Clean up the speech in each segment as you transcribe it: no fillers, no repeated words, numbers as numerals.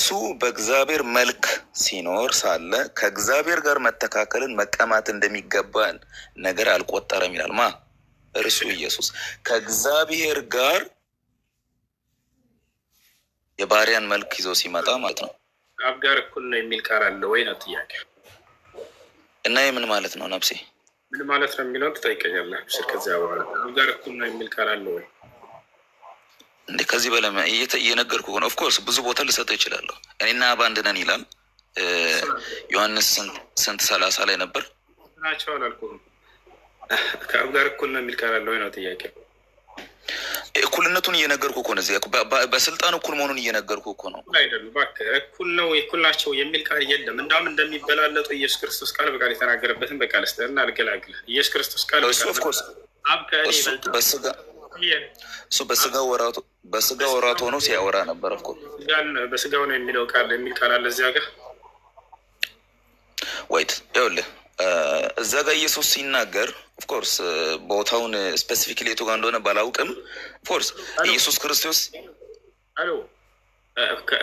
እሱ በእግዚአብሔር መልክ ሲኖር ሳለ ከእግዚአብሔር ጋር መተካከልን መቀማት እንደሚገባን ነገር አልቆጠረም ይላል። እርሱ ኢየሱስ ከእግዚአብሔር ጋር የባሪያን መልክ ይዞ ሲመጣ ማለት ነው። አብ ጋር እኩል ነው የሚል ቃል አለ ወይ ነው ጥያቄ። እና የምን ማለት ነው ነፍሴ? ምን ማለት ነው የሚለውን ትጠይቀኛለህ። ከዚያ በኋላ አብ ጋር እኩል ነው የሚል ቃል አለ ወይ? እንዴ ከዚህ በላይ እየነገርኩ ነው። ኦፍኮርስ ብዙ ቦታ ልሰጠው ይችላለሁ። እኔና አብ አንድ ነን ይላል ዮሐንስ ስንት 30 ላይ ነበር ናቸው አላልኩም። ከአብ ጋር እኩል ነው የሚል ቃል አለ ወይ ነው ጥያቄ። እኩልነቱን እየነገርኩ እኮ ነው። እዚህ በስልጣን እኩል መሆኑን እየነገርኩ እኮ ነው። አይደለም እባክህ፣ እኩል ነው እኩል ናቸው የሚል ቃል የለም። እንዳውም እንደሚበላለጡ ኢየሱስ ክርስቶስ ቃል በቃል የተናገረበትን በቃል ስጠና አልገላግልህ። ኢየሱስ ክርስቶስ ቃል አብ ከእኔ ይበልጣል። እሱ በስጋ ወራት ሆኖ ሲያወራ ነበር እኮ። በስጋው ነው የሚለው ቃል የሚል ቃል አለ እዚያ ጋር። ወይት ይኸውልህ እዛ ጋር ኢየሱስ ሲናገር ኦፍኮርስ ቦታውን ስፔሲፊክሊ የቱ ጋር እንደሆነ ባላውቅም ኦፍኮርስ ኢየሱስ ክርስቶስ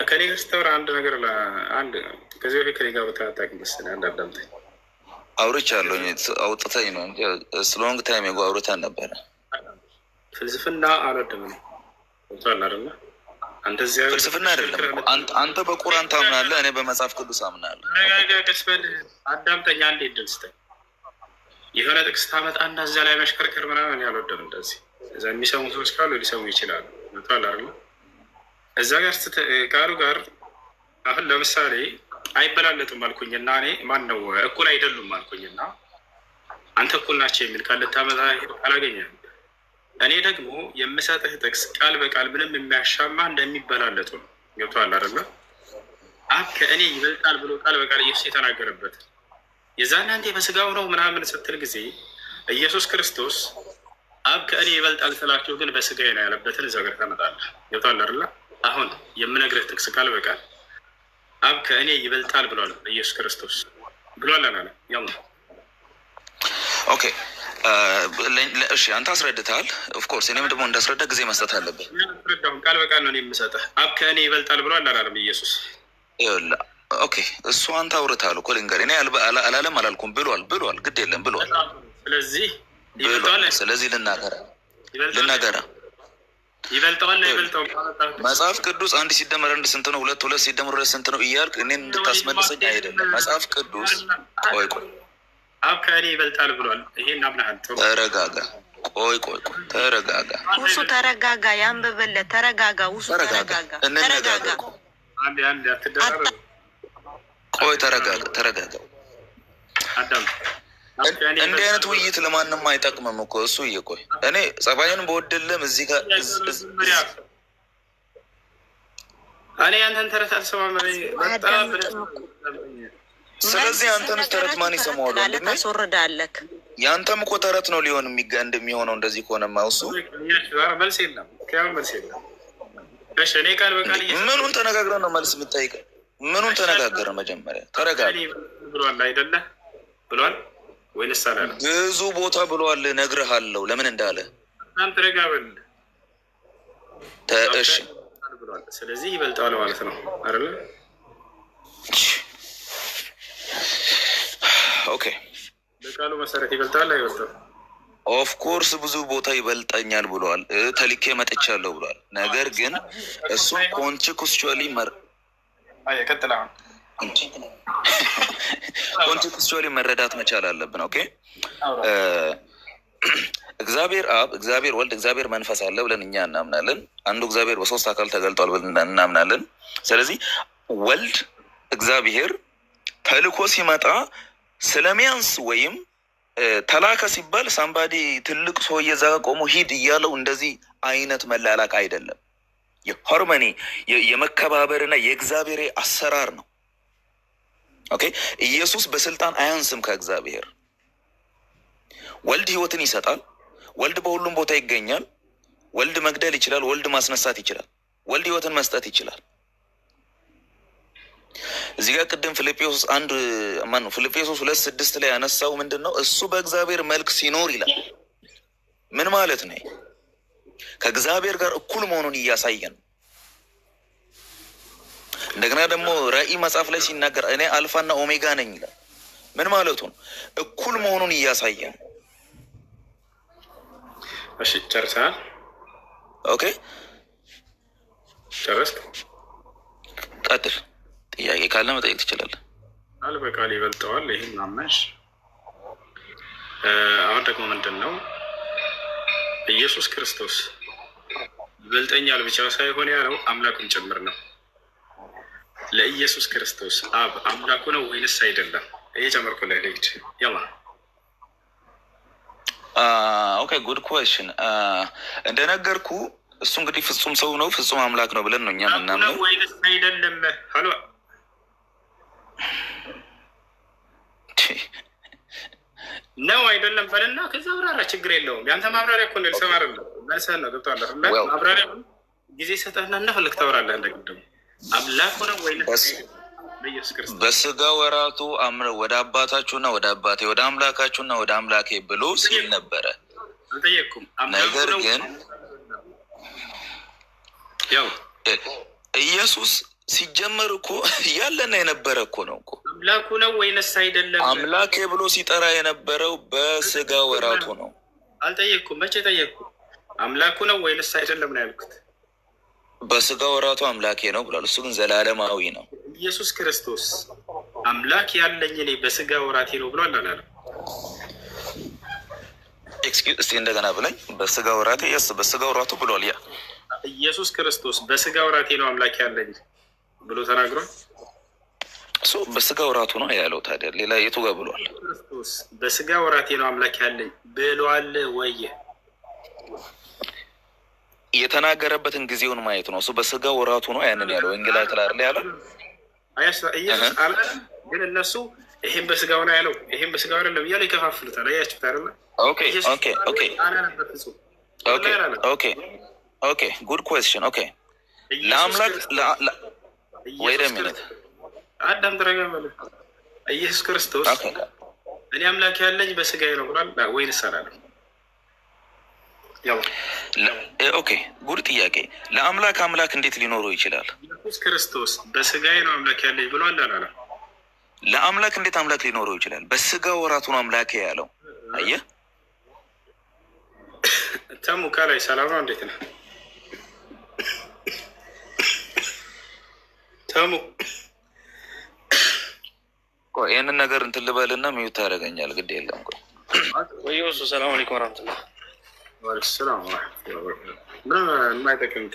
ከኔ ጋር ስተወራ አንድ ነገር አንድ ከዚህ በፊት ከኔ ጋር በታታቂ መስል አንድ አዳምጠኝ። አውርቻለሁ አውጥተኝ ነው እንጂ ስሎንግ ታይም የጓ አውርተን ነበረ። ፍልስፍና አልወድም ነው አይደለ? አንተ እዚያ ፍልስፍና አይደለም። አንተ በቁርአን ታምናለህ፣ እኔ በመጽሐፍ ቅዱስ አምናለሁ። ገስበል አዳምጠኝ አንዴ እድል ስጠኝ። የሆነ ጥቅስ ታመጣና እዚያ ላይ መሽከርከር ምናምን ያልወደም። እንደዚህ እዛ የሚሰሙ ሰዎች ካሉ ሊሰሙ ይችላሉ። መቷል አይደለ? እዛ ጋር ቃሉ ጋር አሁን ለምሳሌ አይበላለጡም አልኩኝና እኔ ማን ነው እኩል አይደሉም አልኩኝና አንተ እኩል ናቸው የሚል ቃል ልታመጣ አላገኘህም። እኔ ደግሞ የምሰጥህ ጥቅስ ቃል በቃል ምንም የሚያሻማ እንደሚበላለጡ ነው። ገብቶሃል አይደለ? አብ ከእኔ ይበልጣል ብሎ ቃል በቃል ኢየሱስ የተናገረበት የዛን አንዴ በስጋው ነው ምናምን ስትል ጊዜ ኢየሱስ ክርስቶስ አብ ከእኔ ይበልጣል ስላቸው ግን በስጋዬ ነው ያለበትን እዛ ጋር ታመጣለህ። ገብቶሃል አይደለ? አሁን የምነግርህ ጥቅስ ቃል በቃል አብ ከእኔ ይበልጣል ብሏል ኢየሱስ ክርስቶስ ብሏል አላለ? ያው ኦኬ እሺ አንተ አስረድተሃል። ኦፍኮርስ እኔም ደግሞ እንዳስረዳ ጊዜ መስጠት አለብን። ቃል በቃል ነው የምሰጠህ። አብ ከእኔ ይበልጣል ብሏል አላለም ኢየሱስ? ኦኬ እሱ አንተ አውርተሃል እኮ ልንገርህ። እኔ አላለም አላልኩም ብሏል ግድ የለም ብሏል። ስለዚህ ልናገራ ይበልጠዋል አይበልጠውም? መጽሐፍ ቅዱስ 1 ሲደመር 1 ስንት ነው? 2 ሲደመር 2 ስንት ነው እያልክ እኔን እንድታስመልሰኝ አይደለም። መጽሐፍ ቅዱስ ቆይ አብ ከእኔ ይበልጣል ብሏል። ይሄን አምናሃል? ተረጋጋ። ቆይ ተረጋጋ። ውሱ ተረጋጋ። ያንብብልህ። ተረጋጋ። ውሱ ተረጋጋ። እንነጋገር። አንድ አትደራረሩ። ቆይ ተረጋጋ። አዳም እንዲህ አይነት ውይይት ለማንም አይጠቅምም እኮ እሱ እየቆይ እኔ ጸባይን በወደለም እዚህ ጋር እኔ አንተን ተረት አልሰማም። በጣም ስለዚህ አንተን ተረት ማን ይሰማዋል? ታስወርዳለህ። የአንተም እኮ ተረት ነው ሊሆን እንደሚሆነው እንደዚህ ከሆነማ እሱ መልስ የለም። እሺ እኔ ቃል በቃል ምኑን ተነጋግረን ነው መልስ የምጠይቅ? ምኑን ተነጋገረ? መጀመሪያ ተረጋጋ። ብሏል አይደለ? ብሏል ወይንስ አላለም? ብዙ ቦታ ብሏል። እነግርሃለሁ ለምን እንዳለ። አንተ ተረጋበል። እሺ ብሏል። ስለዚህ ይበልጣል ማለት ነው አይደለ? ኦኬ በቃሉ መሰረት ይበልጣል አይበልጥም? ኦፍ ኮርስ ብዙ ቦታ ይበልጠኛል ብሏል። ተልኬ መጥቻለሁ ብሏል። ነገር ግን እሱን ኮንቴክስቹዋሊ ኮንቴክስቹዋሊ መረዳት መቻል አለብን። ኦኬ እግዚአብሔር አብ፣ እግዚአብሔር ወልድ፣ እግዚአብሔር መንፈስ አለ ብለን እኛ እናምናለን። አንዱ እግዚአብሔር በ3 አካል ተገልጧል ብለን እናምናለን። ስለዚህ ወልድ እግዚአብሔር ተልኮ ሲመጣ ስለሚያንስ ወይም ተላከ ሲባል ሳምባዲ ትልቅ ሰውዬ እዛ ጋ ቆሞ ሂድ እያለው እንደዚህ አይነት መላላክ አይደለም። የሃርመኒ የመከባበርና የእግዚአብሔር አሰራር ነው። ኦኬ ኢየሱስ በስልጣን አያንስም ከእግዚአብሔር። ወልድ ህይወትን ይሰጣል። ወልድ በሁሉም ቦታ ይገኛል። ወልድ መግደል ይችላል። ወልድ ማስነሳት ይችላል። ወልድ ህይወትን መስጠት ይችላል። እዚህ ጋር ቅድም ፊልጵስዩስ 2:6 ላይ ያነሳው ምንድን ነው? እሱ በእግዚአብሔር መልክ ሲኖር ይላል። ምን ማለት ነው? ከእግዚአብሔር ጋር እኩል መሆኑን እያሳየን። እንደገና ደግሞ ራእይ መጽሐፍ ላይ ሲናገር እኔ አልፋና ኦሜጋ ነኝ ይላል። ምን ማለቱ ነው? እኩል መሆኑን እያሳየ ነው። እሺ ጨርሰሃል? ኦኬ ጨረስክ? ቀጥል። ጥያቄ ካለ መጠየቅ ትችላለህ። ቃል በቃል ይበልጠዋል። ይህን አመንሽ። አሁን ደግሞ ምንድን ነው ኢየሱስ ክርስቶስ ይበልጠኛል ብቻ ሳይሆን ያለው አምላኩን ጭምር ነው። ለኢየሱስ ክርስቶስ አብ አምላኩ ነው ወይንስ አይደለም? ይሄ ጨመርኩ ላይ ልሂድ። ያማ ኦኬ ጉድ ኩዌስችን። እንደነገርኩ እሱ እንግዲህ ፍጹም ሰው ነው፣ ፍጹም አምላክ ነው ብለን ነው እኛ ምናምነው። ወይንስ አይደለም? ሀሎ ነው አይደለም በልና ከዛ ብራራ፣ ችግር የለውም። ያንተ ማብራሪያ እኮ ነው ልሰማ አይደለም መልሰህ ነው ገብቶሃል አይደል? ማብራሪያ ጊዜ ሰጠህና እንደፈለግ ታወራለህ። እንደግድም አምላክ ነው ወይንስ በስጋ ወራቱ ወደ አባታችሁና ወደ አባቴ ወደ አምላካችሁና ወደ አምላኬ ብሎ ሲል ነበረ። አልጠየቅኩም። ነገር ግን ያው ኢየሱስ ሲጀመር እኮ ያለና የነበረ እኮ ነው እኮ አምላኩ ነው ወይንስ አይደለም? አምላኬ ብሎ ሲጠራ የነበረው በስጋ ወራቱ ነው። አልጠየቅኩም። መቼ ጠየቅኩ? አምላኩ ነው ወይንስ አይደለም ነው ያልኩት። በስጋ ወራቱ አምላኬ ነው ብሏል። እሱ ግን ዘላለማዊ ነው። ኢየሱስ ክርስቶስ አምላክ ያለኝ እኔ በስጋ ወራቴ ነው ብሏል አላለም? ኤክስኪውዝ እስቲ እንደገና ብለኝ። በስጋ ወራቴ የስ በስጋ ወራቱ ብሏል። ያ ኢየሱስ ክርስቶስ በስጋ ወራቴ ነው አምላክ ያለኝ ብሎ ተናግሯል። እሱ በስጋ ወራቱ ነው ያለው። ታዲያ ሌላ የቱ ጋር ብሏል? ክርስቶስ በስጋ ወራቴ ነው አምላክ ያለኝ ብሏል ወይ? የተናገረበትን ጊዜውን ማየት ነው። እሱ በስጋ ወራቱ ነው ያንን ያለው። ወንጌላዊት ላይ ያለው ኢየሱስ አለ። ግን እነሱ ይሄን በስጋው ነው ያለው፣ ይሄን በስጋው አይደለም እያሉ ይከፋፍሉታል። አያችሁት አይደለ? ኦኬ ጉድ ኩዌስችን። ኦኬ ለአምላክ ወይ ደሚነት አዳም ተረጋበለ ኢየሱስ ክርስቶስ እኔ አምላክ ያለኝ በስጋዬ ነው ብሏል ወይንስ አላለም? ኦኬ ጉድ ጥያቄ። ለአምላክ አምላክ እንዴት ሊኖረው ይችላል? ኢየሱስ ክርስቶስ በስጋዬ ነው አምላክ ያለኝ ብሏል አላለም? ለአምላክ እንዴት አምላክ ሊኖረው ይችላል? በስጋ ወራቱ ነው አምላክ ያለው። አየህ ተሙ ከላይ ሰላም ነው። እንዴት ነው ተሙ? ይህንን ነገር እንትን ልበልና ሚዩት ታደርገኛል። ግድ የለም ወይ ሰላም አለይኩም ወራህመቱላህ ሰላም የማይጠቅም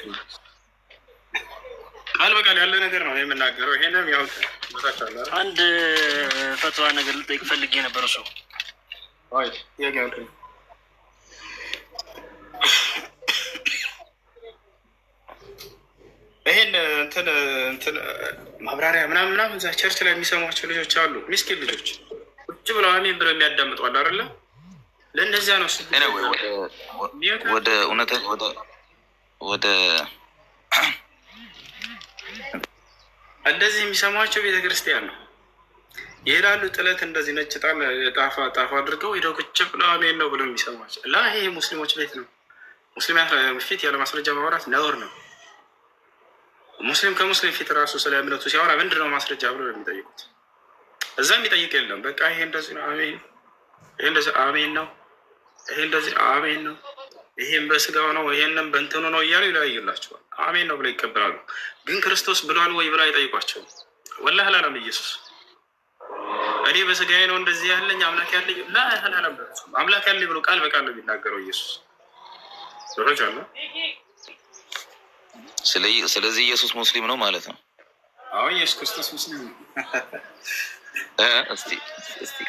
ቃል በቃል ያለ ነገር ነው የምናገረው። ይሄንም ያው አንድ ፈትዋ ነገር ልጠይቅ ፈልጌ ነበር። እሱ ይሄን እንትን ማብራሪያ ምናምን እዛ ቸርች ላይ የሚሰሟቸው ልጆች አሉ፣ ሚስኪን ልጆች ቁጭ ብለው አሜን ብለው የሚያዳምጧል አይደለ? ለእነዚያ ነው ወደ እውነተ ወደ እንደዚህ የሚሰማቸው ቤተክርስቲያን ነው ይሄዳሉ። ጥለት እንደዚህ ነጭ ጣፋ አድርገው ሄደው ቁጭ ብለው አሜን ነው ብለው የሚሰማቸው ይሄ ሙስሊሞች ቤት ነው። ሙስሊም ፊት ያለ ማስረጃ ማውራት ነውር ነው። ሙስሊም ከሙስሊም ፊት ራሱ ስለ እምነቱ ሲያወራ ምንድን ነው ማስረጃ ብሎ ነው የሚጠይቁት። እዛ የሚጠይቅ የለም። በቃ ይሄ እንደዚህ ነው አሜን፣ ይሄ እንደዚህ አሜን ነው፣ ይሄ እንደዚህ አሜን ነው፣ ይሄም በስጋው ነው፣ ይሄንም በእንትኑ ነው እያሉ ይለያዩላቸዋል። አሜን ነው ብለው ይቀበላሉ። ግን ክርስቶስ ብሏል ወይ ብለው አይጠይቋቸውም። ወላሂ አላለም ኢየሱስ እኔ በስጋዬ ነው እንደዚህ ያለኝ አምላክ ያለኝ አምላክ ያለኝ ብሎ ቃል በቃል ነው የሚናገረው ኢየሱስ። ሮች አለ። ስለዚህ ኢየሱስ ሙስሊም ነው ማለት ነው። አዎ ኢየሱስ ክርስቶስ ሙስሊም ነው። እስቲ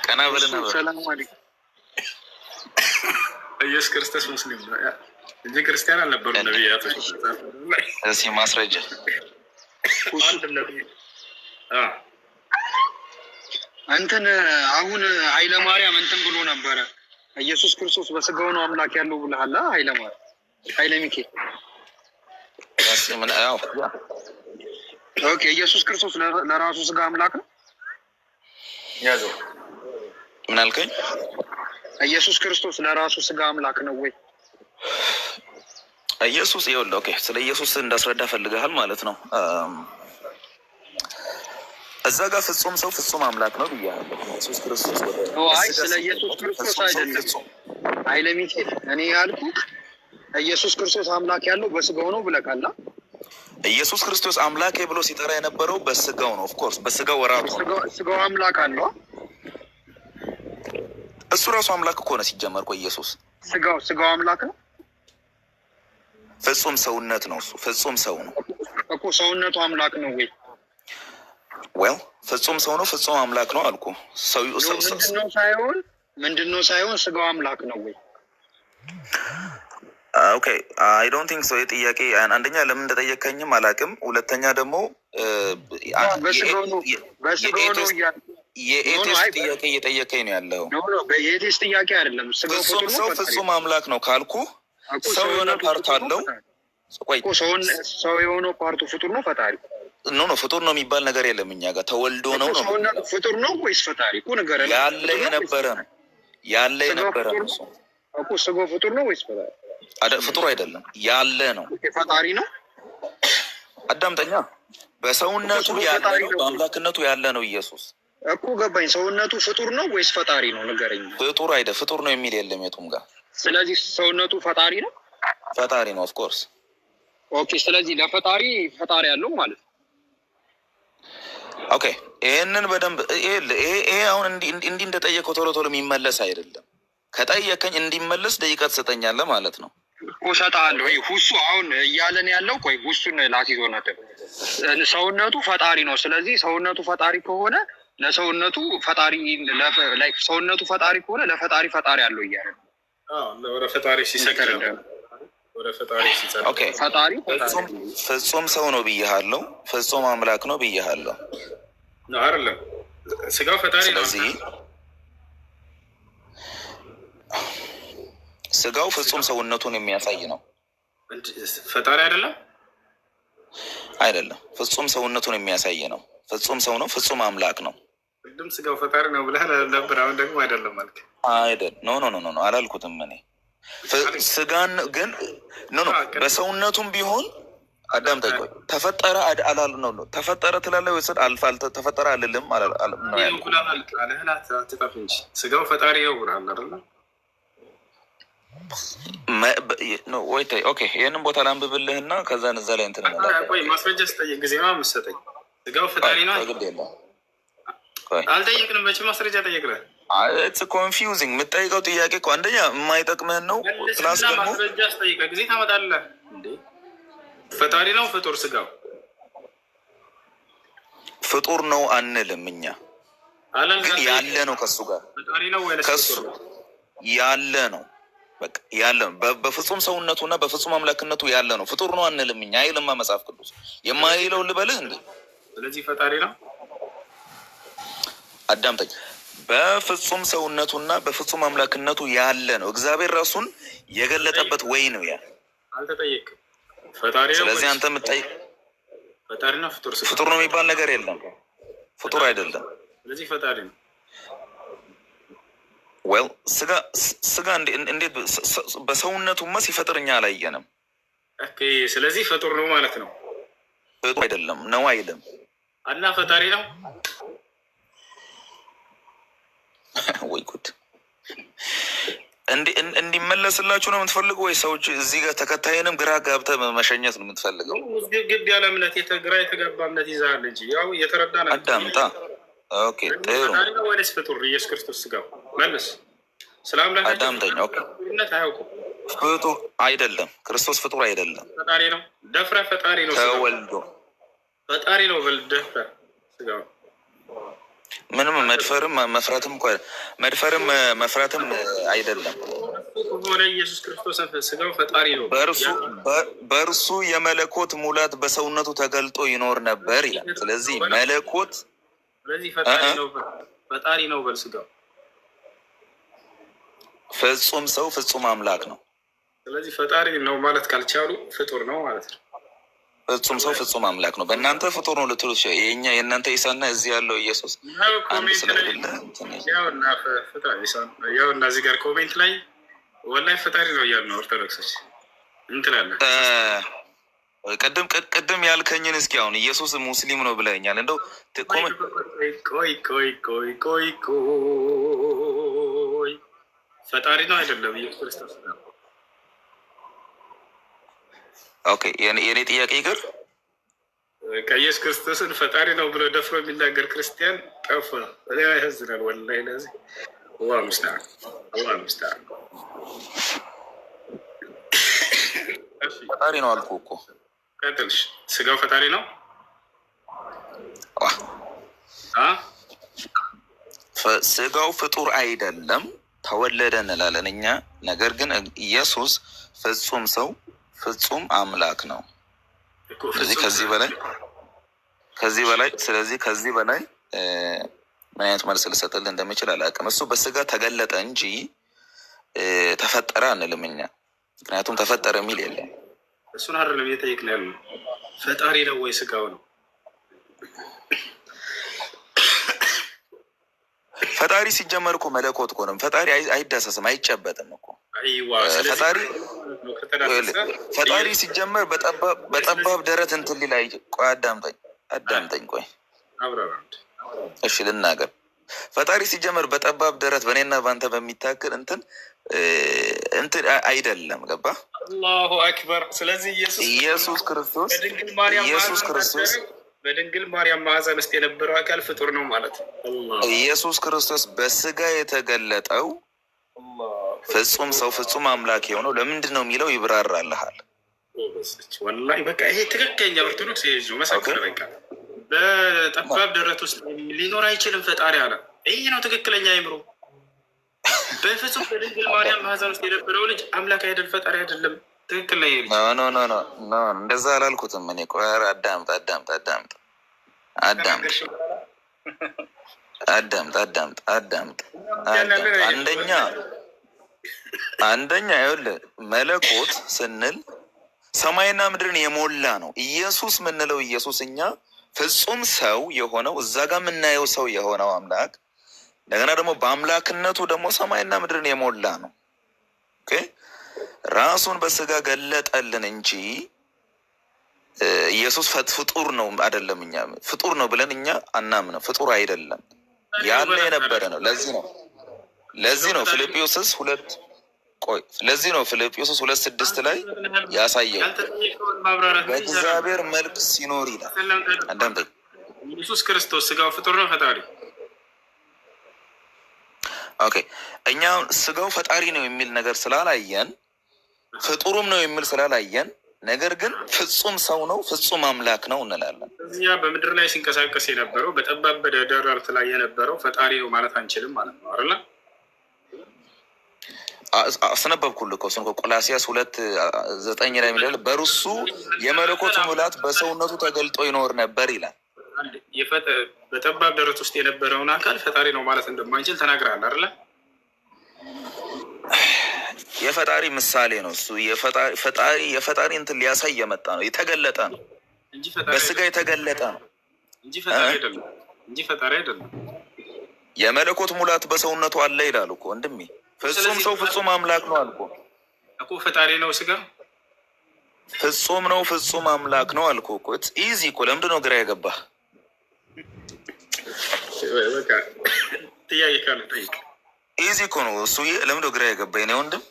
ቀና በልና ሰላም አለይኩም። ኢየሱስ ክርስቶስ ሙስሊም ነው እንጂ ክርስቲያን አልነበሩ ነብያቶች። እስቲ ማስረጃ እንትን አሁን ኃይለ ማርያም እንትን ብሎ ነበረ ኢየሱስ ክርስቶስ በስጋው ነው አምላክ ያለው ብለሃል። ኃይለ ማርያም ኃይለ ሚካኤል ኦኬ። ኢየሱስ ክርስቶስ ለራሱ ስጋ አምላክ ነው ያዘው። ምን አልከኝ? ኢየሱስ ክርስቶስ ለራሱ ስጋ አምላክ ነው ወይ? ኢየሱስ ይኸውልህ፣ ኦኬ ስለ ኢየሱስ እንዳስረዳ ፈልገሃል ማለት ነው። እዛ ጋር ፍጹም ሰው ፍጹም አምላክ ነው ብያለሁ። ኢየሱስ ክርስቶስ አይ ስለ ኢየሱስ ክርስቶስ አይደለም ኃይለ ሚካኤል፣ እኔ ያልኩ ኢየሱስ ክርስቶስ አምላክ ያለው በስጋው ነው ብለካላ። ኢየሱስ ክርስቶስ አምላክ ብሎ ሲጠራ የነበረው በስጋው ነው። ኦፍኮርስ በስጋው ወራቱ ስጋው አምላክ አለው። እሱ ራሱ አምላክ እኮ ነው ሲጀመር እኮ ኢየሱስ ስጋው አምላክ ነው። ፍጹም ሰውነት ነው እሱ ፍጹም ሰው ነው እኮ ሰውነቱ አምላክ ነው ወይ? ዌል ፍጹም ሰው ነው ፍጹም አምላክ ነው አልኩ። ምንድነው ሳይሆን ስጋው አምላክ ነው ወይ? ኦኬ አይ ዶንት ቲንክ ሶ። የጥያቄ አንደኛ ለምን እንደጠየቀኝም አላውቅም። ሁለተኛ ደግሞ በስጋው ነው የኤቲስት ጥያቄ እየጠየቀኝ ነው ያለው። የኤቲስት ጥያቄ አይደለም። ፍጹም ሰው ፍጹም አምላክ ነው ካልኩ ሰው የሆነ ፓርት አለው። ቆይ ሰው የሆነው ፓርቱ ፍጡር ነው ፈጣሪ ኖ ፍጡር ነው የሚባል ነገር የለም እኛ ጋር። ተወልዶ ነው ፍጡር ነው ወይስ ፈጣሪ? እኮ ነገር ያለ የነበረ ነው እኮ ስጋው ፍጡር ነው ወይስ ፈጣሪ? ፍጡር አይደለም ያለ ነው። ፈጣሪ ነው። አዳምጠኛ። በሰውነቱ ያለ ነው በአምላክነቱ ያለ ነው ኢየሱስ እኮ ገባኝ። ሰውነቱ ፍጡር ነው ወይስ ፈጣሪ ነው? ንገረኝ። ፍጡር ፍጡር ነው የሚል የለም የቱም ጋር። ስለዚህ ሰውነቱ ፈጣሪ ነው። ፈጣሪ ነው ኦፍ ኮርስ። ኦኬ ስለዚህ ለፈጣሪ ፈጣሪ ያለው ማለት ነው። ኦኬ ይሄንን በደንብ ይሄ አሁን እንዲህ እንደጠየቀው ቶሎ ቶሎ የሚመለስ አይደለም። ከጠየቀኝ እንዲመለስ ደቂቃ ትሰጠኛለህ ማለት ነው። እሰጥሃለሁ። ሁሱ አሁን እያለን ያለው ቆይ ሁሱን ላስይዞ ነጥብ ሰውነቱ ፈጣሪ ነው። ስለዚህ ሰውነቱ ፈጣሪ ከሆነ ለሰውነቱ ፈጣሪ ሰውነቱ ፈጣሪ ከሆነ ለፈጣሪ ፈጣሪ አለው እያለ ወደ ፈጣሪ ሲሰግድ ወደ ፈጣሪ ሲጸልይ ኦኬ ፈጣሪ ፍጹም ሰው ነው ብያለሁ። ፍጹም አምላክ ነው ብያለሁ ነው አይደለም? ስጋው ፈጣሪ ነው። ስለዚህ ስጋው ፍጹም ሰውነቱን የሚያሳይ ነው። ፈጣሪ አይደለም አይደለም፣ ፍጹም ሰውነቱን የሚያሳይ ነው። ፍጹም ሰው ነው። ፍጹም አምላክ ነው። ቅድም ስጋው ፈጣሪ ነው ብለህ ነበር። አሁን ደግሞ አይደለም ማለት አይደል? ኖ አላልኩትም እኔ ስጋን ግን ኖ በሰውነቱም ቢሆን አዳም ጠይቆ ተፈጠረ አላል ነው ተፈጠረ ትላለህ ወይስ ተፈጠረ አልልም ነው ያለው። ስጋው ፈጣሪ ይሆናል አይደል? ወይ ተይ ኦኬ፣ ይሄንን ቦታ ላንብብልህና ከዛ እዛ ላይ እንትን ቆይ ማስረጃ ስጠይቅ ጊዜ ነው የምትሰጠኝ። ስጋው ፈጣሪ ነው አልጠየቅንም። መቼ ማስረጃ ጠየቅነህ? ኢትስ ኮንፊውዚንግ። የምጠይቀው ጥያቄ እኮ አንደኛ የማይጠቅምህን ነው። ፕላስ ደግሞ ማስረጃ ስጠይቅ ጊዜ ታመጣለህ እንዴ? ፈጣሪ ነው ፍጡር? ስጋው ፍጡር ነው አንልም እኛ፣ ግን ያለ ነው ከሱ ጋር ከሱ ያለ ነው። በቃ ያለ በፍጹም ሰውነቱና በፍጹም አምላክነቱ ያለ ነው። ፍጡር ነው አንልም እኛ። አይልማ መጽሐፍ ቅዱስ የማይለው ልበልህ እንዴ? ስለዚህ ፈጣሪ ነው። አዳምጠኝ። በፍጹም ሰውነቱና በፍጹም አምላክነቱ ያለ ነው። እግዚአብሔር ራሱን የገለጠበት ወይ ነው ያ። አልተጠየቅም። ፈጣሪ ነው። ስለዚህ አንተ የምትጠይቅ ፈጣሪ ነው ፍጡር ነው የሚባል ነገር የለም። ፍጡር አይደለም። ስለዚህ ፈጣሪ ነው። ዌል ስጋ እንዴት በሰውነቱማ ሲፈጥር እኛ አላየንም። ስለዚህ ፍጡር ነው ማለት ነው። ፍጡር አይደለም ነው አይልም እና ፈጣሪ ነው። ወይ ጉድ! እንዲመለስላችሁ ነው የምትፈልገው ወይ ሰዎች እዚህ ጋር ተከታይንም ግራ ጋብተህ መሸኘት ነው የምትፈልገው? ግብ ያለ እምነት ግራ የተጋባ እምነት ይዛል እንጂ ያው የተረዳ ነው። አዳምጣ። ኦኬ ጥሩ። ወይስ ፍጡር ኢየሱስ ክርስቶስ ስጋው መልስ ስለ አምላክ አዳምጠኝ። ኦኬ አያውቁም። ፍጡር አይደለም። ክርስቶስ ፍጡር አይደለም። ፈጣሪ ነው። ደፍረህ ፈጣሪ ነው። ተወልዶ ፈጣሪ ነው በል ደፍረህ ስጋው ምንም መድፈርም መፍራትም መድፈርም መፍራትም አይደለም። ሆነ ኢየሱስ ክርስቶስ ስጋው ፈጣሪ ነው። በእርሱ የመለኮት ሙላት በሰውነቱ ተገልጦ ይኖር ነበር ይላል። ስለዚህ መለኮት ስለዚህ ፈጣሪ ነው በል ስጋው ፍጹም ሰው ፍጹም አምላክ ነው። ስለዚህ ፈጣሪ ነው ማለት ካልቻሉ ፍጡር ነው ማለት ነው። ፍጹም ሰው ፍጹም አምላክ ነው። በእናንተ ፍጡር ነው ልትሉ የኛ የእናንተ ኢሳና እዚህ ያለው ኢየሱስ አንድ ስለሌለ ያው እና እዚህ ጋር ኮሜንት ላይ ወላሂ ፈጣሪ ነው እያሉ ነው ኦርቶዶክሶች እንትላለ። ቅድም ያልከኝን እስኪ አሁን ኢየሱስ ሙስሊም ነው ብለኛል። እንደው ቆይ ፈጣሪ ነው አይደለም? ኢየሱስ ክርስቶስ ነው። ኦኬ የኔ ጥያቄ ይቅር። ከኢየሱስ ክርስቶስን ፈጣሪ ነው ብሎ ደፍሮ የሚናገር ክርስቲያን ጠፋ። ያሳዝናል ወላሂ። ለዚህ አላህ ሙስተዓን አላህ ሙስተዓን። ፈጣሪ ነው አልኩህ እኮ። ቀጥልሽ። ስጋው ፈጣሪ ነው ስጋው ፍጡር አይደለም፣ ተወለደ እንላለን እኛ። ነገር ግን ኢየሱስ ፍጹም ሰው ፍጹም አምላክ ነው። ስለዚህ ከዚህ በላይ ምን አይነት መልስ ልሰጥልህ እንደምችል አላውቅም። እሱ በስጋ ተገለጠ እንጂ ተፈጠረ አንልም እኛ። ምክንያቱም ተፈጠረ የሚል የለም። እሱን አይደለም እየጠየቅን ያለው። ፈጣሪ ነው ወይ ስጋው ነው? ፈጣሪ ሲጀመር እኮ መለኮት እኮ ነው። ፈጣሪ አይዳሰስም፣ አይጨበጥም እኮ ፈጣሪ ሲጀመር በጠባብ ደረት እንትን ሊል ቆይ አዳምጠኝ ቆይ እሺ ልናገር። ፈጣሪ ሲጀመር በጠባብ ደረት በእኔና በአንተ በሚታክል እንትን አይደለም። ገባ? አላሁ አክበር። ስለዚህ ኢየሱስ ክርስቶስ በድንግል ማርያም ማህፀን ውስጥ የነበረው አካል ፍጡር ነው ማለት ነው። ኢየሱስ ክርስቶስ በስጋ የተገለጠው ፍጹም ሰው ፍጹም አምላክ የሆነው ለምንድን ነው የሚለው ይብራራልሃል። ወላሂ በቃ ይሄ ትክክለኛ ኦርቶዶክስ ይዞ መሰከረ። በቃ በጠባብ ደረት ውስጥ ሊኖር አይችልም ፈጣሪ አለ። ይህ ነው ትክክለኛ አይምሮ። በፍጹም በድንግል ማርያም ማህፀን ውስጥ የነበረው ልጅ አምላክ አይደል ፈጣሪ አይደለም። ትክክል ላይ ልጅ ኖ እንደዛ አላልኩትም እኔ። ቆይ አዳምጥ። አንደኛ ይኸውልህ መለኮት ስንል ሰማይና ምድርን የሞላ ነው። ኢየሱስ ምንለው ኢየሱስ እኛ ፍጹም ሰው የሆነው እዛ ጋር የምናየው ሰው የሆነው አምላክ እንደገና ደግሞ በአምላክነቱ ደግሞ ሰማይና ምድርን የሞላ ነው። ኦኬ ራሱን በስጋ ገለጠልን እንጂ ኢየሱስ ፍጡር ነው አይደለም። እኛ ፍጡር ነው ብለን እኛ አናምነው። ፍጡር አይደለም፣ ያለ የነበረ ነው። ለዚህ ነው ፊልጵስዩስ 2:6 ላይ ያሳየው በእግዚአብሔር መልክ ሲኖር ይላል። አንዳንዴ ኢየሱስ ክርስቶስ ስጋው ፍጡር ነው ፈጣሪ? ኦኬ እኛ ስጋው ፈጣሪ ነው የሚል ነገር ስላላየን ፍጡሩም ነው የሚል ስላላየን፣ ነገር ግን ፍጹም ሰው ነው ፍጹም አምላክ ነው እንላለን። እዚያ በምድር ላይ ሲንቀሳቀስ የነበረው በጠባብ ደረት ላይ የነበረው ፈጣሪ ነው ማለት አንችልም ማለት ነው አይደለ? አስነበብኩልህ እኮ እሱን ቆላስይስ 2:9 ላይ የሚለው በእርሱ የመለኮት ሙላት በሰውነቱ ተገልጦ ይኖር ነበር ይላል። በጠባብ ደረት ውስጥ የነበረውን አካል ፈጣሪ ነው ማለት እንደማንችል ተናግረሃል አይደለ? የፈጣሪ ምሳሌ ነው እሱ። የፈጣሪ እንትን ሊያሳይ የመጣ ነው፣ የተገለጠ ነው፣ በስጋ የተገለጠ ነው እንጂ ፈጣሪ አይደለም። የመለኮት ሙላት በሰውነቱ አለ ይላል እኮ ወንድሜ። ፍጹም ሰው ፍጹም አምላክ ነው አልኩ እኮ። ፈጣሪ ነው ስጋ ፍጹም ነው ፍጹም አምላክ ነው አልኩ እኮ። ኢዚ እኮ። ለምንድን ነው ግራ የገባህ? በቃ ጥያቄ ካለ ጠይቅ። ኢዚ እኮ ነው እሱ። ለምንድን ነው ግራ የገባኝ ነው ወንድም?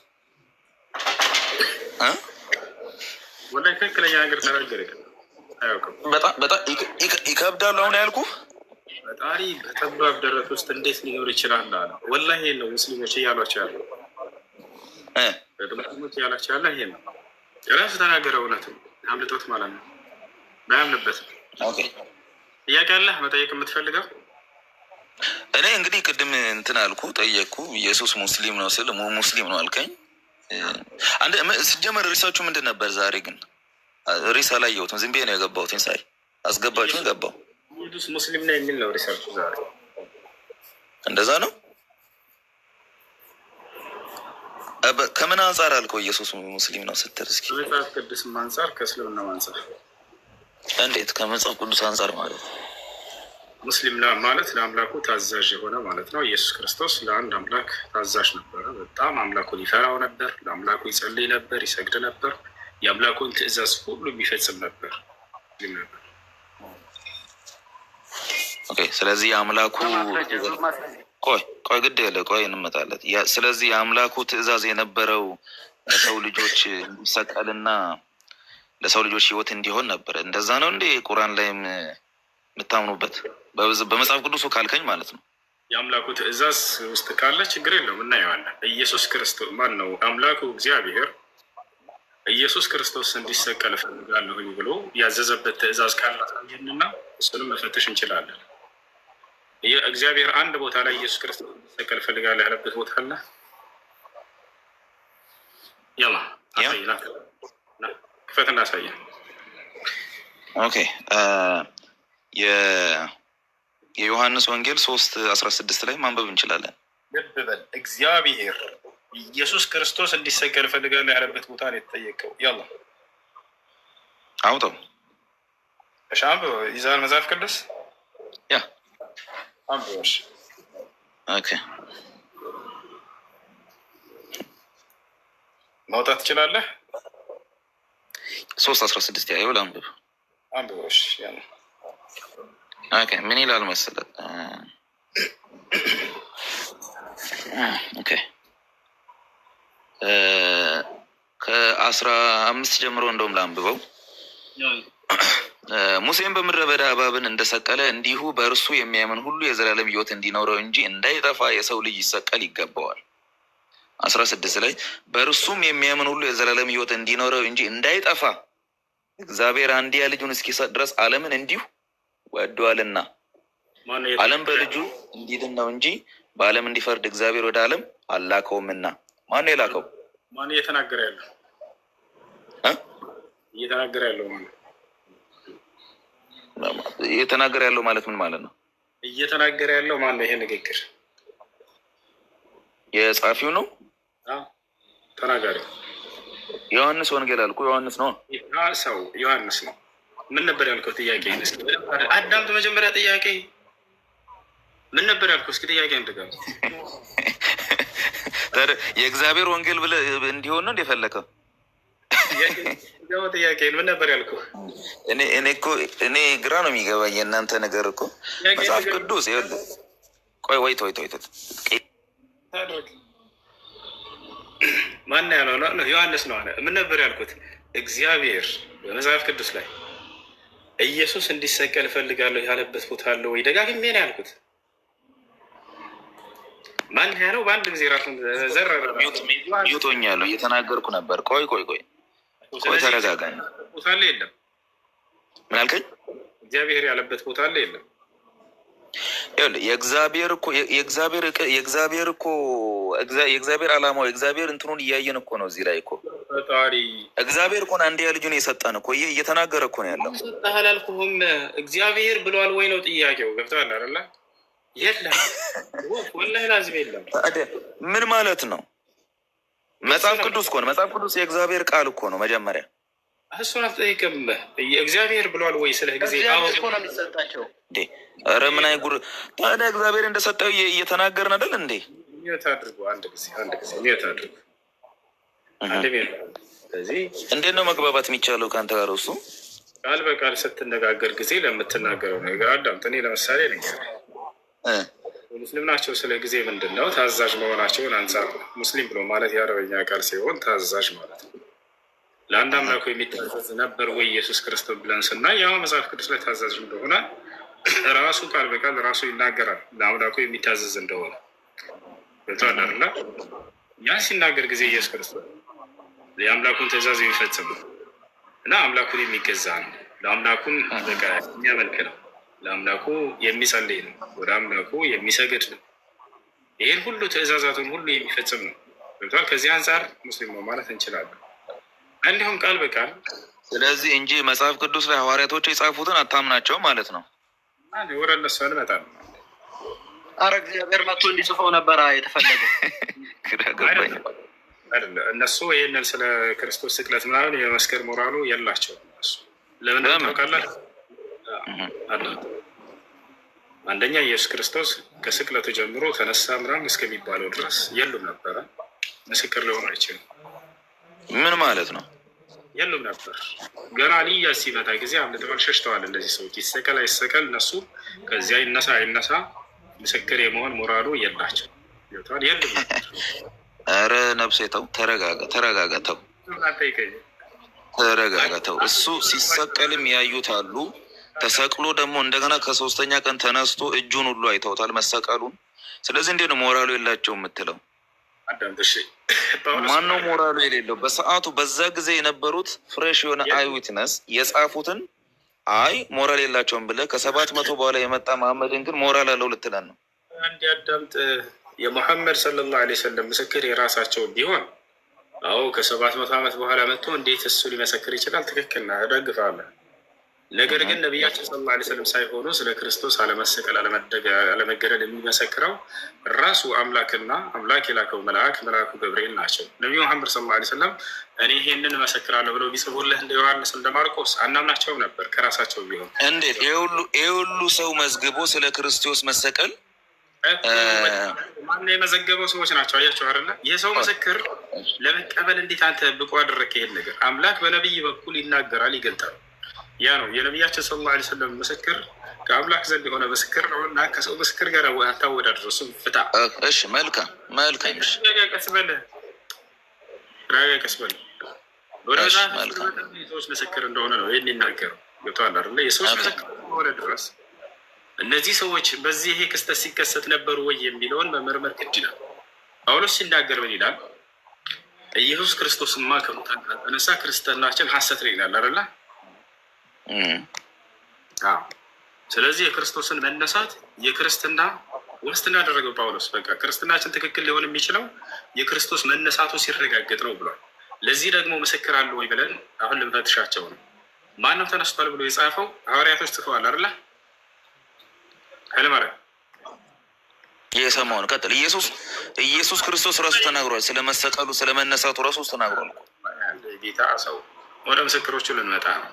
ወላሂ ትክክለኛ ነገር ተናገረ። በጣም ይከብዳል አሁን ያልኩህ። ፈጣሪ በጠባብ ደረት ውስጥ እንዴት ሊኖር ይችላል አለ። ወላሂ ይሄን ነው ሙስሊሞች እያሏቸው ያለው። ሙስሊሞች እያሏቸው ያለ ይሄን ነው። ራሱ ተናገረ። እውነትም አምልጦት ማለት ነው። ባያምንበት ጥያቄ አለህ መጠየቅ የምትፈልገው? እኔ እንግዲህ ቅድም እንትን አልኩ ጠየቅኩ። ኢየሱስ ሙስሊም ነው ስል ሙስሊም ነው አልከኝ። ሲጀመር ሪሳችሁ ምንድን ነበር? ዛሬ ግን ሪሳ አላየሁትም። ዝም ብዬ ነው የገባሁትኝ። ሳይ አስገባችሁን ገባሁ። ኢየሱስ ሙስሊም ነው የሚል ነው ሪሰርቹ ዛሬ። እንደዛ ነው። ከምን አንጻር አልከው ኢየሱስ ሙስሊም ነው ስትል? እስኪ ከመጽሐፍ ቅዱስ አንጻር፣ ከእስልምና አንጻር። እንዴት ከመጽሐፍ ቅዱስ አንጻር ማለት? ሙስሊም ማለት ለአምላኩ ታዛዥ የሆነ ማለት ነው። ኢየሱስ ክርስቶስ ለአንድ አምላክ ታዛዥ ነበረ። በጣም አምላኩን ይፈራው ነበር። ለአምላኩ ይጸልይ ነበር፣ ይሰግድ ነበር። የአምላኩን ትእዛዝ ሁሉ የሚፈጽም ነበር። ኦኬ። ስለዚህ የአምላኩ ግድ የለ እንመጣለት። ስለዚህ የአምላኩ ትእዛዝ የነበረው ለሰው ልጆች እንዲሰቀልና ለሰው ልጆች ህይወት እንዲሆን ነበር። እንደዛ ነው እንዴ ቁርአን ላይም የምታምኑበት? በመጽሐፍ ቅዱሱ ካልከኝ ማለት ነው። የአምላኩ ትእዛዝ ውስጥ ካለ ችግር የለውም፣ እናየዋለን። ኢየሱስ ክርስቶስ ማን ነው? አምላኩ እግዚአብሔር ኢየሱስ ክርስቶስ እንዲሰቀል እፈልጋለሁኝ ብሎ ያዘዘበት ትእዛዝ ካለ ይህንና እሱንም መፈተሽ እንችላለን። እግዚአብሔር አንድ ቦታ ላይ ኢየሱስ ክርስቶስ እንዲሰቀል እፈልጋለሁ ያለበት ቦታ አለ? ያላ ክፈትና አሳየን። ኦኬ የዮሐንስ ወንጌል 3:16 ላይ ማንበብ እንችላለን። ልብ በል እግዚአብሔር ኢየሱስ ክርስቶስ እንዲሰቀል እፈልጋለሁ ያለበት ቦታ ነው የተጠየቀው። ያላ አውጣው። እሺ አንብበው። ይዘሃል መጽሐፍ ቅዱስ? ያ አንብበው። እሺ ኦኬ ማውጣት ትችላለህ? 3:16 ያየው ላንብብ። አንብበው። እሺ ያላ ኦኬ ምን ይላል መሰለህ? ኦኬ ከ15 ጀምሮ እንደውም ላንብበው። ሙሴም በምድረ በዳ እባብን እንደሰቀለ እንዲሁ በእርሱ የሚያምን ሁሉ የዘላለም ሕይወት እንዲኖረው እንጂ እንዳይጠፋ የሰው ልጅ ይሰቀል ይገባዋል። 16 ላይ በእርሱም የሚያምን ሁሉ የዘላለም ሕይወት እንዲኖረው እንጂ እንዳይጠፋ እግዚአብሔር አንድያ ልጁን እስኪሰጥ ድረስ ዓለምን እንዲሁ ወዷልና ዓለም በልጁ እንዲድን ነው እንጂ በዓለም እንዲፈርድ እግዚአብሔር ወደ ዓለም አላከውምና። ማነው የላከው? ማነው እየተናገረ ያለው? እየተናገረ ያለው ማለት እየተናገረ ያለው ማለት ምን ማለት ነው? እየተናገረ ያለው ማነው? ይሄ ንግግር የጻፊው ነው? ተናጋሪ ዮሐንስ ወንጌል አልኩ። ዮሐንስ ነው ሰው ዮሐንስ ነው። ምን ነበር ያልከው? ጥያቄ አዳምጥ። መጀመሪያ ጥያቄ ምን ነበር ያልከው? እስኪ ጥያቄ እንትጋር የእግዚአብሔር ወንጌል ብለህ እንዲሆን ነው እንደፈለከው? ጥያቄ ምን ነበር ያልከው? እኔ ግራ ነው የሚገባኝ የእናንተ ነገር እኮ። መጽሐፍ ቅዱስ ይኸውልህ፣ ቆይ ማን ያለው ነው? ዮሐንስ ነው አለ። ምን ነበር ያልኩት? እግዚአብሔር በመጽሐፍ ቅዱስ ላይ ኢየሱስ እንዲሰቀል እፈልጋለሁ ያለበት ቦታ አለ ወይ? ደጋግሜ ነው ያልኩት። ማን ያለው? በአንድ ጊዜ ራሱን ዘረረ። ሚውቶኛለሁ፣ እየተናገርኩ ነበር። ቆይ ተረጋጋ። ቦታ አለ የለም? ምን አልከኝ? እግዚአብሔር ያለበት ቦታ አለ የለም? የእግዚአብሔር ዓላማው የእግዚአብሔር እንትኑን እያየን እኮ ነው። እዚህ ላይ እኮ ፈጣሪ እግዚአብሔር እኮ አንድያ ልጁን የሰጠን እኮ እየተናገረ እኮ ነው ያለው። ሰጠህ አላልኩህም? እግዚአብሔር ብሏል ወይ ነው ጥያቄው። ገብቶሃል አይደለ? የለም ወላሂ ላዝም የለም። ምን ማለት ነው? መጽሐፍ ቅዱስ እኮ ነው። መጽሐፍ ቅዱስ የእግዚአብሔር ቃል እኮ ነው። መጀመሪያ እሱን አትጠይቅም። እግዚአብሔር ብሏል ወይ ስለ ጊዜ እኮ ነው የሚሰጣቸው። ኧረ ምን አይጉር ታዲያ። እግዚአብሔር እንደሰጠው እየተናገርን አይደል እንዴ? ሚዩት አድርጉ። አንድ ጊዜ ሚዩት አድርጉ። ስለዚህ እንዴት ነው መግባባት የሚቻለው ከአንተ ጋር? እሱ ቃል በቃል ስትነጋገር ጊዜ ለምትናገረው ነገር አዳምጥ። እኔ ለምሳሌ ሙስሊም ናቸው ስለ ጊዜ ምንድን ነው ታዛዥ መሆናቸውን አንጻር ነው። ሙስሊም ብሎ ማለት የአረበኛ ቃል ሲሆን ታዛዥ ማለት ነው። ለአንድ አምላኩ የሚታዘዝ ነበር ወይ ኢየሱስ ክርስቶስ ብለን ስናይ ያው መጽሐፍ ቅዱስ ላይ ታዛዥ እንደሆነ ራሱ ቃል በቃል ራሱ ይናገራል። ለአምላኩ የሚታዘዝ እንደሆነ በተዋላላ ያን ሲናገር ጊዜ ኢየሱስ ክርስቶስ የአምላኩን ትእዛዝ የሚፈጽም እና አምላኩን የሚገዛ ነው። ለአምላኩን በቃ የሚያመልክ ነው። ለአምላኩ የሚጸልይ ነው። ወደ አምላኩ የሚሰግድ ነው። ይህን ሁሉ ትእዛዛቱን ሁሉ የሚፈጽም ነው። ገብቷል? ከዚህ አንጻር ሙስሊም ነው ማለት እንችላለን። እንዲሁም ቃል በቃል ስለዚህ እንጂ መጽሐፍ ቅዱስ ላይ ሐዋርያቶች የጻፉትን አታምናቸው ማለት ነው። ወደ እነሱ እንመጣለን። አረ እግዚአብሔር መጥቶ እንዲጽፈው ነበረ የተፈለገው። እነሱ ይህንን ስለ ክርስቶስ ስቅለት ምናምን የመስከር ሞራሉ የላቸውም። እነሱ ለምን ታውቃለህ? አንደኛ ኢየሱስ ክርስቶስ ከስቅለቱ ጀምሮ ተነሳ ምናምን እስከሚባለው ድረስ የሉም ነበረ። ምስክር ሊሆኑ አይችልም። ምን ማለት ነው? የሉም ነበር። ገና ልያ ሲመጣ ጊዜ አምልጠዋል፣ ሸሽተዋል። እንደዚህ ሰዎች ይሰቀል አይሰቀል እነሱ ከዚያ ይነሳ አይነሳ ምስክር የመሆን ሞራሉ የላቸው። የሉም ነበር። ኧረ ነፍሴ ተው፣ ተረጋጋ፣ ተው ተረጋጋ፣ ተው። እሱ ሲሰቀልም ያዩት አሉ። ተሰቅሎ ደግሞ እንደገና ከ3ኛ ቀን ተነስቶ እጁን ሁሉ አይተውታል መሰቀሉን። ስለዚህ እንዴት ነው ሞራሉ የላቸው የምትለው? ማነው ሞራሉ የሌለው? በሰዓቱ በዛ ጊዜ የነበሩት ፍሬሽ የሆነ አይ ዊትነስ የጻፉትን አይ ሞራል የላቸውም ብለህ ከ700 በኋላ የመጣ መሐመድን ግን ሞራል አለው ልትለን ነው? አንድ ያዳምጥ። የሙሐመድ ሰለላሁ ዐለይሂ ወሰለም ምስክር የራሳቸው ቢሆን አዎ ከ700 ዓመት በኋላ መጥቶ እንዴት እሱ ሊመሰክር ይችላል? ትክክል ነህ፣ እደግፋለሁ። ነገር ግን ነቢያችን ሰለላሁ ዐለይሂ ወሰለም ሳይሆኑ ስለ ክርስቶስ አለመሰቀል አለመገደል የሚመሰክረው ራሱ አምላክና አምላክ የላከው መልአኩ ገብርኤል ናቸው። ነቢዩ መሐመድ ሰለላሁ ዐለይሂ ወሰለም እኔ ይሄንን እመሰክራለሁ ብለው ቢጽፉልህ እንደ ዮሐንስ እንደ ማርቆስ አናምናቸውም ነበር ከራሳቸው ቢሆን። እንዴት ይሄ ሁሉ ሰው መዝግቦ ስለ ክርስቶስ መሰቀል ማነው የመዘገበው? ሰዎች ናቸው። አያቸው አይደለ? ይህ ሰው ምስክር ለመቀበል እንዴት አንተ ብቁ አደረግክ? ይሄን ነገር አምላክ በነቢይ በኩል ይናገራል፣ ይገልጣል። ያ ነው የነቢያችን ሰለላሁ ዐለይሂ ወሰለም ምስክር ከአምላክ ዘንድ የሆነ ምስክር ነው እና ከሰው ምስክር ጋር አታወዳድር። እሱም ፍታ። እሺ መልካም። ቀስ በል ወደ ሰዎች ምስክር እንደሆነ ነው ይህን ይናገረው። ገብቶሃል አይደለ? የሰዎች ምስክር ሆነ ድረስ እነዚህ ሰዎች በዚህ ይሄ ክስተት ሲከሰት ነበሩ ወይ የሚለውን መመርመር ግድ ይላል። ጳውሎስ ሲናገር ምን ይላል? ኢየሱስ ክርስቶስማ ከሙታን ካልተነሳ ክርስትናችን ሐሰት ነው ይላል አይደለ? ስለዚህ የክርስቶስን መነሳት የክርስትና ዋስትና ያደረገው ጳውሎስ በቃ ክርስትናችን ትክክል ሊሆን የሚችለው የክርስቶስ መነሳቱ ሲረጋገጥ ነው ብሏል። ለዚህ ደግሞ ምስክር አለ ወይ ብለን አሁን ልንፈትሻቸው ነው። ማነው ተነስቷል ብሎ የጻፈው? ሐዋርያቶች ጽፈዋል አይደለ? ኃይለማርያም የሰማውን ቀጥል። ኢየሱስ ክርስቶስ ራሱ ተናግሯል። ስለመሰቀሉ ስለመነሳቱ ራሱ ተናግሯል። ጌታ ሰው ወደ ምስክሮቹ ልንመጣ ነው።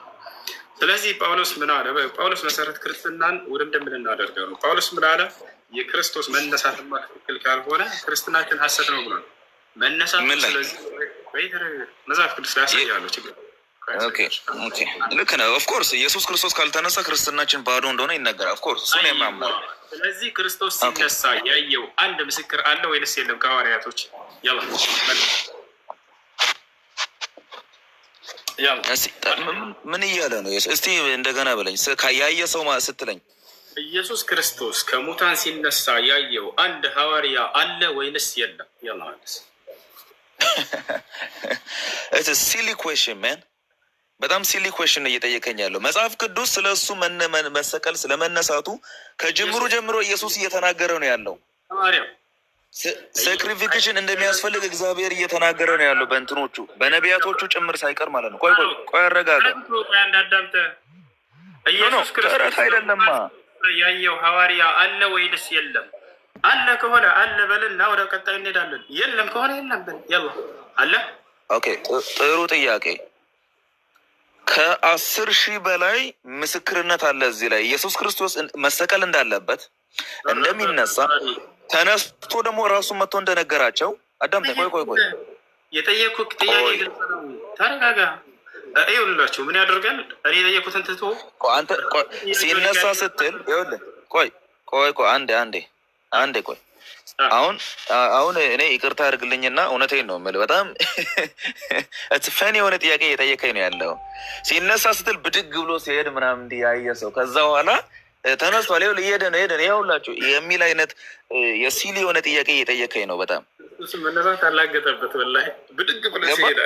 ስለዚህ ጳውሎስ ምን አለ? ጳውሎስ መሰረት ክርስትናን ወደ እንደምናደርገው ነው። ጳውሎስ ምን አለ? የክርስቶስ መነሳት ትክክል ካልሆነ ክርስትናችን ሐሰት ነው ብሏል። መነሳት ስለዚህ መጽሐፍ ቅዱስ ላይ ያሳያለሁ። ችግር ልክ ነው። ኦፍኮርስ ኢየሱስ ክርስቶስ ካልተነሳ ክርስትናችን ባዶ እንደሆነ ይነገራል። ኦፍኮርስ እሱን የማምነው። ስለዚህ ክርስቶስ ሲነሳ ያየው አንድ ምስክር አለ ወይንስ የለም? ከሐዋርያቶች ምን እያለ ነው? እስቲ እንደገና በለኝ። ያየ ሰው ስትለኝ ኢየሱስ ክርስቶስ ከሙታን ሲነሳ ያየው አንድ ሐዋርያ አለ ወይንስ የለም? ሲሊ ኩዌሽን ማን፣ በጣም ሲሊ ኩዌሽን እየጠየቀኝ ያለው። መጽሐፍ ቅዱስ ስለ እሱ መሰቀል ስለመነሳቱ ከጅምሩ ጀምሮ ኢየሱስ እየተናገረ ነው ያለው። ሳክሪፊኬሽን እንደሚያስፈልግ እግዚአብሔር እየተናገረ ነው ያለው በእንትኖቹ በነቢያቶቹ ጭምር ሳይቀር ማለት ነው። ቆይ አረጋጋ። ኢየሱስ ክርስቶስ አይደለማ ያየው ሐዋርያ አለ ወይንስ የለም? አለ ከሆነ አለ በልና ወደ ቀጣይ እንሄዳለን። የለም ከሆነ የለም በል። ያው አለ። ኦኬ ጥሩ ጥያቄ። ከ10,000 በላይ ምስክርነት አለ እዚህ ላይ ኢየሱስ ክርስቶስ መሰቀል እንዳለበት እንደሚነሳ ተነስቶ ደግሞ ራሱን መጥቶ እንደነገራቸው አዳምጠኝ። ቆይ የጠየኩት ጥያቄ ግልጽ ነው። ተረጋጋ። ይኸውላችሁ ምን ያደርጋል? እኔ የጠየኩትን ትቶ አንተ ሲነሳ ስትል ይኸውልህ፣ ቆይ አንዴ ቆይ። አሁን እኔ ይቅርታ አድርግልኝና እውነቴን ነው የምልህ፣ በጣም ፈን የሆነ ጥያቄ እየጠየቀኝ ነው ያለው። ሲነሳ ስትል ብድግ ብሎ ሲሄድ ምናምን እንዲህ ያየ ሰው ከዛ በኋላ ተነስቷል እየሄደ ነው የሁላችሁ የሚል አይነት የሲሊ የሆነ ጥያቄ እየጠየቀኝ ነው በጣም። መነሳት አላገጠበት ወላሂ ብድግ ብሎ ሲሄድ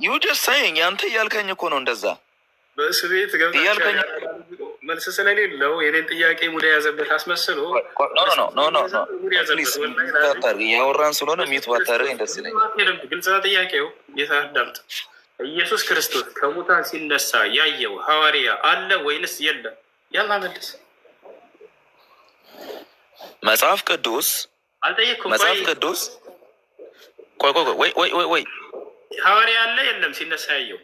ዩ ጀስት ሳይንግ አንተ እያልከኝ እኮ ነው እንደዛ በስቤት ገብታ መልስ ስለሌለው የኔን ጥያቄ ሙድ የያዘበት አስመስሎ ያወራን ስለሆነ ሚት ባታደርገኝ ደስ ይለኛል። ግልጽ ነው ጥያቄው። ጌታ አዳምጥ። ኢየሱስ ክርስቶስ ከሙታን ሲነሳ ያየው ሐዋርያ አለ ወይንስ የለም? ያላ መልስ። መጽሐፍ ቅዱስ አልጠየቅኩም። መጽሐፍ ቅዱስ ቆይ ሐዋርያ አለ የለም ሲነሳ ያየው?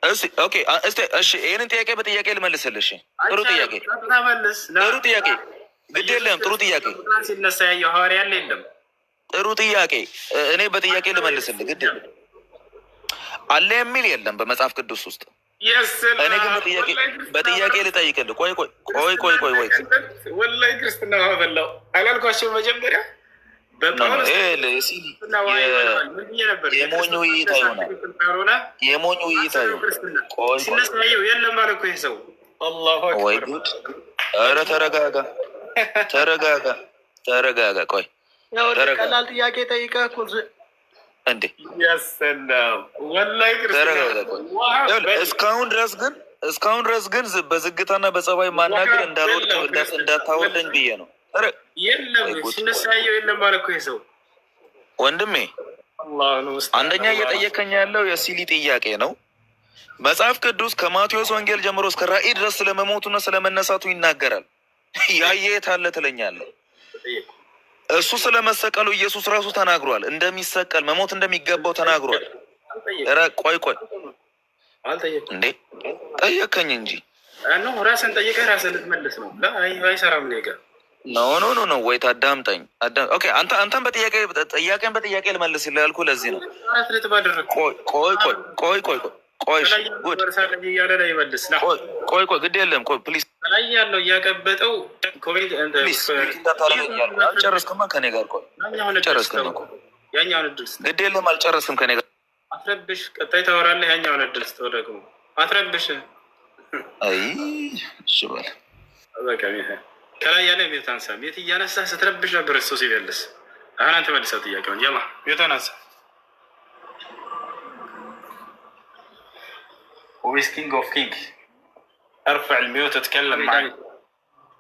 እሺ ይህንን ጥያቄ በጥያቄ ልመልስልሽ። ጥሩ ጥያቄ ግድ የለም። ጥሩ ጥያቄ ሲነሳ ያየው ሐዋርያ አለ የለም? ጥሩ ጥያቄ። እኔ በጥያቄ ልመልስልህ ግድ የለም። አለ የሚል የለም በመጽሐፍ ቅዱስ ውስጥ። እኔ ግን በጥያቄ ልጠይቅልህ። ቆይ ወላሂ ክርስትና በላው አላልኳቸው መጀመሪያ የሞኝ ውይይት ይሆናል። የሞኝ ውይይት ሲነሳየው የለም ማለት እኮ ይሄ ሰው ወይ ጉድ! ኧረ ተረጋጋ። ቆይ ቀላል ጥያቄ ጠይቀህ እኮ እንዴ ወላሂ እስካሁን ድረስ ግን በዝግታና በጸባይ ማናገር እንዳታወደኝ ብዬ ነው። የለም ሲነሳየው የለም ማለት እኮ ይሄ ሰው ወንድሜ። አንደኛ እየጠየቀኝ ያለው የሲሊ ጥያቄ ነው። መጽሐፍ ቅዱስ ከማቴዎስ ወንጌል ጀምሮ እስከ ራእይ ድረስ ስለመሞቱና ስለመነሳቱ ይናገራል። ያየ የት አለ ትለኛለህ? እሱ ስለመሰቀሉ ኢየሱስ ራሱ ተናግሯል። እንደሚሰቀል መሞት እንደሚገባው ተናግሯል። ቆይ እንዴ ጠየቀኝ እንጂ ራስን ጠይቀህ ራስን ልትመልስ ነው። አይሰራም ኔጋ ኖ ወይ ታዳምጠኝ። ኦኬ አንተን በጥያቄ ልመልስ ያልኩህ ለዚህ ነው። ቆይ ግድ የለም ፕሊዝ ያለው እያቀበጠው አልጨረስክማ ከኔ ጋር ግድ የለም አልጨረስክም ከኔ ጋር አትረብሽ። ቀጣይ ታወራለህ። ያኛውን እድል ስተው ደግሞ አትረብሽ። እሺ በል በቃ ከላይ ያለ ቤት አንሳ። ቤት እያነሳ ስትረብሽ ነበር እሱ ሲመልስ። አሁን አንተ መልሰው ጥያቄውን የማ ቤቷን አንሳ። ወይስ ኪንግ ኦፍ ኪንግ ارفع الميوت تتكلم معي።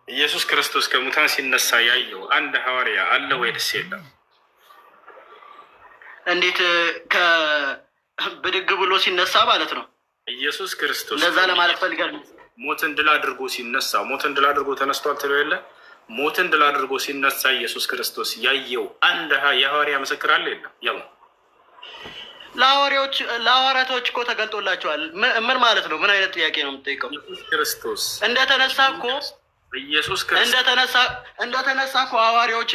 ኢየሱስ ክርስቶስ ከሙታን ሲነሳ ያየው አንድ ሐዋርያ አለ ወይስ የለም? እንዴት ከብድግ ብሎ ሲነሳ ማለት ነው? ኢየሱስ ክርስቶስ ለዛ ለማለት ፈልጋለሁ። ሞትን ድል አድርጎ ሲነሳ ሞትን ድል አድርጎ ተነስቷል ትለው የለ? ሞትን ድል አድርጎ ሲነሳ ኢየሱስ ክርስቶስ ያየው አንድ የሐዋርያ ምስክር አለ የለም? ያው ለሐዋርያቶች እኮ ተገልጦላቸዋል። ምን ማለት ነው? ምን አይነት ጥያቄ ነው የምትጠይቀው? ኢየሱስ ክርስቶስ እንደተነሳ እኮ እንደተነሳ እኮ ሐዋርያዎች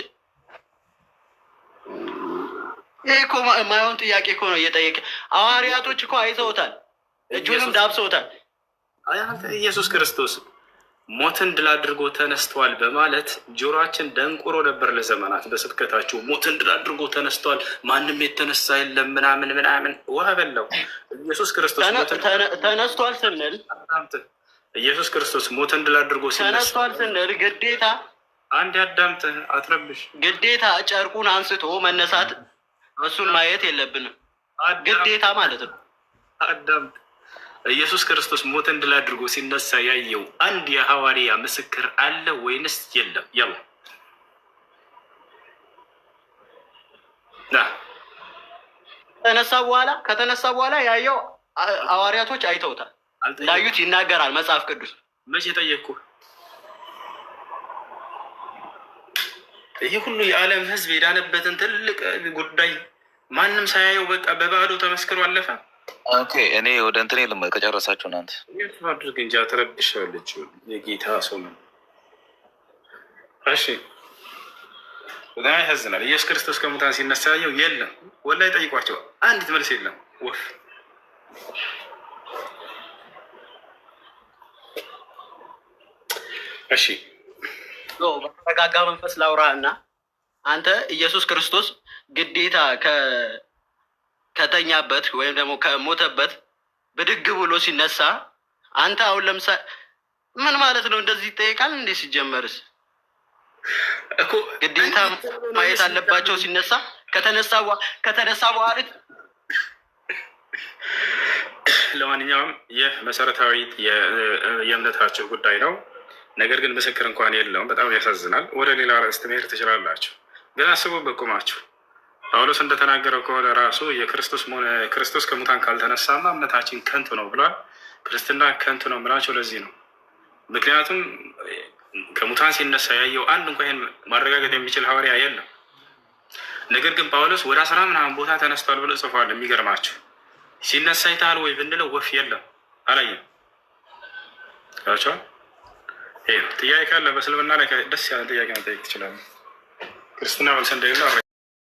ይህ እኮ ማይሆን ጥያቄ እኮ ነው እየጠየቀ። ሐዋርያቶች እኮ አይተውታል፣ እጁንም ዳብሰውታል። ኢየሱስ ክርስቶስ ሞትን ድል አድርጎ ተነስተዋል በማለት ጆሮአችን ደንቁሮ ነበር ለዘመናት በስብከታችሁ። ሞትን ድል አድርጎ ተነስተዋል፣ ማንም የተነሳ የለም ምናምን ውሃ በላው። ኢየሱስ ክርስቶስ ተነስቷል ስንል ኢየሱስ ክርስቶስ ሞትን ድል አድርጎ ተነስቷል ስንል ግዴታ አንድ አዳምጥህ አትረብሽ። ግዴታ ጨርቁን አንስቶ መነሳት እሱን ማየት የለብንም። ግዴታ ማለት ነው። አዳምጥ። ኢየሱስ ክርስቶስ ሞትን ድል አድርጎ ሲነሳ ያየው አንድ የሐዋርያ ምስክር አለ ወይንስ የለም? ያው ከተነሳ በኋላ ያየው ሐዋርያቶች አይተውታል፣ እንዳዩት ይናገራል መጽሐፍ ቅዱስ። መቼ ጠየቅኩህ? ይህ ሁሉ የዓለም ሕዝብ የዳነበትን ትልቅ ጉዳይ ማንም ሳያየው በቃ በባዶ ተመስክሮ አለፈ። ኦኬ እኔ ወደ እንትኔ ልመድ ከጨረሳችሁ እናንተ አድርግ እንጂ አትረብሻለች። የጌታ ሰው ነው። እሺ በጣም ያሳዝናል። ኢየሱስ ክርስቶስ ከሙታን ሲነሳ ያየው የለም። ወላሂ ጠይቋቸው፣ አንዲት መልስ የለም። ወፍ እሺ በተረጋጋ መንፈስ ላውራ እና አንተ ኢየሱስ ክርስቶስ ግዴታ ከተኛበት ወይም ደግሞ ከሞተበት ብድግ ብሎ ሲነሳ አንተ አሁን ለምሳሌ ምን ማለት ነው? እንደዚህ ይጠይቃል እንዴ? ሲጀመርስ እኮ ግዴታ ማየት አለባቸው ሲነሳ። ከተነሳ በኋላ ለማንኛውም ይህ መሰረታዊ የእምነታቸው ጉዳይ ነው። ነገር ግን ምስክር እንኳን የለውም። በጣም ያሳዝናል። ወደ ሌላ ርዕስ መሄድ ትችላላችሁ፣ ግን አስቡ በቁማችሁ። ጳውሎስ እንደተናገረው ከሆነ ራሱ ክርስቶስ ከሙታን ካልተነሳማ እምነታችን ከንቱ ነው ብሏል። ክርስትና ከንቱ ነው ብላቸው ለዚህ ነው። ምክንያቱም ከሙታን ሲነሳ ያየው አንድ እንኳ ይህን ማረጋገጥ የሚችል ሐዋርያ የለም። ነገር ግን ጳውሎስ ወደ 10 ምናምን ቦታ ተነስቷል ብሎ ጽፏል። የሚገርማችሁ ሲነሳ ይታል ወይ ብንለው ወፍ የለም አላየም። ጥያቄ ካለ በእስልምና ላይ ደስ ያለ ጥያቄ መጠየቅ ትችላለ። ክርስትና መልስ እንደሌለው